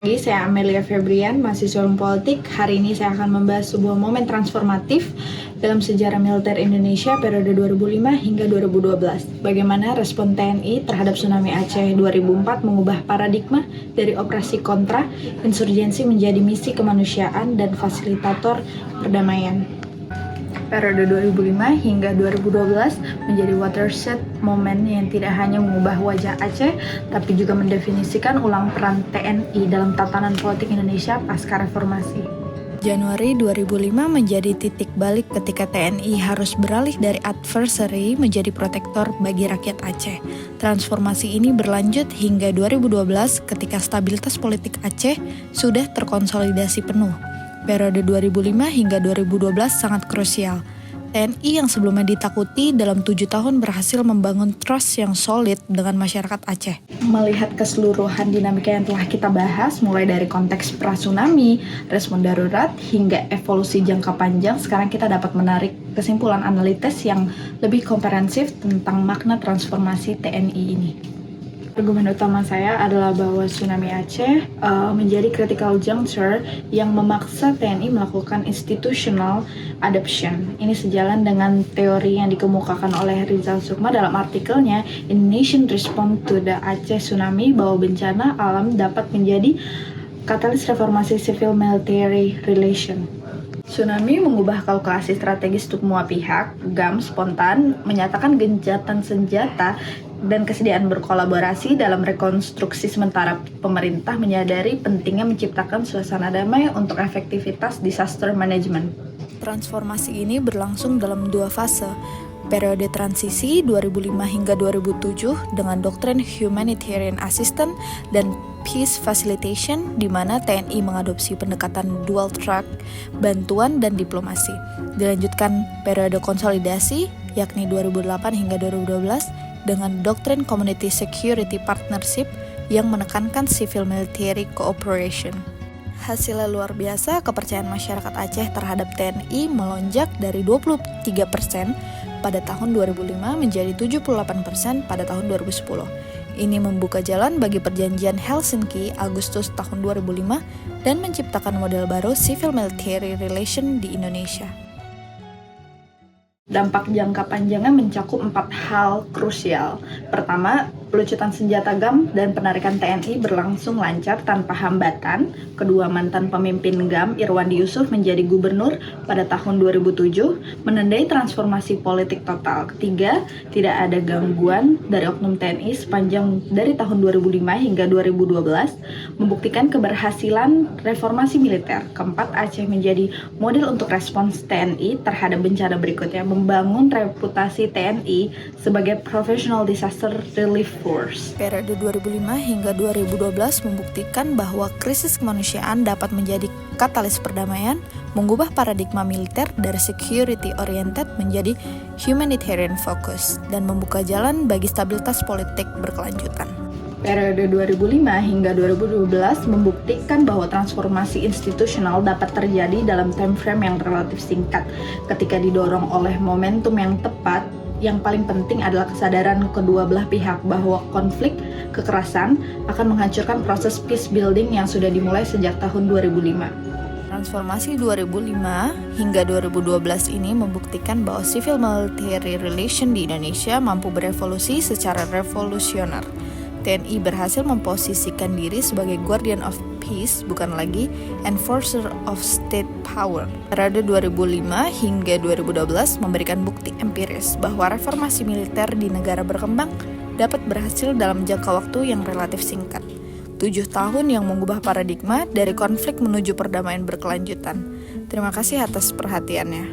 Saya Amelia Febrian, mahasiswa ilmu politik. Hari ini saya akan membahas sebuah momen transformatif dalam sejarah militer Indonesia periode 2005 hingga 2012. Bagaimana respon TNI terhadap tsunami Aceh 2004 mengubah paradigma dari operasi kontra insurgensi menjadi misi kemanusiaan dan fasilitator perdamaian. Periode 2005 hingga 2012 menjadi watershed moment yang tidak hanya mengubah wajah Aceh, tapi juga mendefinisikan ulang peran TNI dalam tatanan politik Indonesia pasca reformasi. Januari 2005 menjadi titik balik ketika TNI harus beralih dari adversary menjadi protektor bagi rakyat Aceh. Transformasi ini berlanjut hingga 2012 ketika stabilitas politik Aceh sudah terkonsolidasi penuh. Periode 2005 hingga 2012 sangat krusial. TNI yang sebelumnya ditakuti dalam 7 tahun berhasil membangun trust yang solid dengan masyarakat Aceh. Melihat keseluruhan dinamika yang telah kita bahas, mulai dari konteks pra-tsunami, respon darurat, hingga evolusi jangka panjang, sekarang kita dapat menarik kesimpulan analitis yang lebih komprehensif tentang makna transformasi TNI ini. Argumen utama saya adalah bahwa tsunami Aceh menjadi critical juncture yang memaksa TNI melakukan institutional adoption. Ini sejalan dengan teori yang dikemukakan oleh Rizal Sukma dalam artikelnya Indonesian Response to the Aceh Tsunami, bahwa bencana alam dapat menjadi katalis reformasi civil military relation. Tsunami mengubah kalkulasi strategis untuk semua pihak. GAM spontan menyatakan gencatan senjata dan kesediaan berkolaborasi dalam rekonstruksi, sementara pemerintah menyadari pentingnya menciptakan suasana damai untuk efektivitas disaster management. Transformasi ini berlangsung dalam 2 fase. Periode transisi 2005 hingga 2007 dengan doktrin humanitarian assistance dan peace facilitation, di mana TNI mengadopsi pendekatan dual track, bantuan dan diplomasi. Dilanjutkan periode konsolidasi, yakni 2008 hingga 2012, dengan doktrin community security partnership yang menekankan civil military cooperation. Hasilnya luar biasa, kepercayaan masyarakat Aceh terhadap TNI melonjak dari 23% pada tahun 2005 menjadi 78% pada tahun 2010. Ini membuka jalan bagi perjanjian Helsinki Agustus tahun 2005 dan menciptakan model baru civil military relation di Indonesia. Dampak jangka panjangnya mencakup 4 hal krusial. Pertama, pelucutan senjata GAM dan penarikan TNI berlangsung lancar tanpa hambatan. Kedua, mantan pemimpin GAM Irwandi Yusuf menjadi gubernur pada tahun 2007, menandai transformasi politik total. Ketiga, tidak ada gangguan dari oknum TNI sepanjang dari tahun 2005 hingga 2012, membuktikan keberhasilan reformasi militer. Keempat, Aceh menjadi model untuk respons TNI terhadap bencana berikutnya, membangun reputasi TNI sebagai professional disaster relief force. Periode 2005 hingga 2012 membuktikan bahwa krisis kemanusiaan dapat menjadi katalis perdamaian, mengubah paradigma militer dari security oriented menjadi humanitarian focus, dan membuka jalan bagi stabilitas politik berkelanjutan. Periode 2005 hingga 2012 membuktikan bahwa transformasi institusional dapat terjadi dalam time frame yang relatif singkat ketika didorong oleh momentum yang tepat. Yang paling penting adalah kesadaran kedua belah pihak bahwa konflik kekerasan akan menghancurkan proses peace building yang sudah dimulai sejak tahun 2005. Transformasi 2005 hingga 2012 ini membuktikan bahwa civil military relation di Indonesia mampu berevolusi secara revolusioner. TNI berhasil memposisikan diri sebagai guardian of peace, bukan lagi enforcer of state power. Periode 2005 hingga 2012 memberikan bukti empiris bahwa reformasi militer di negara berkembang dapat berhasil dalam jangka waktu yang relatif singkat. 7 tahun yang mengubah paradigma dari konflik menuju perdamaian berkelanjutan. Terima kasih atas perhatiannya.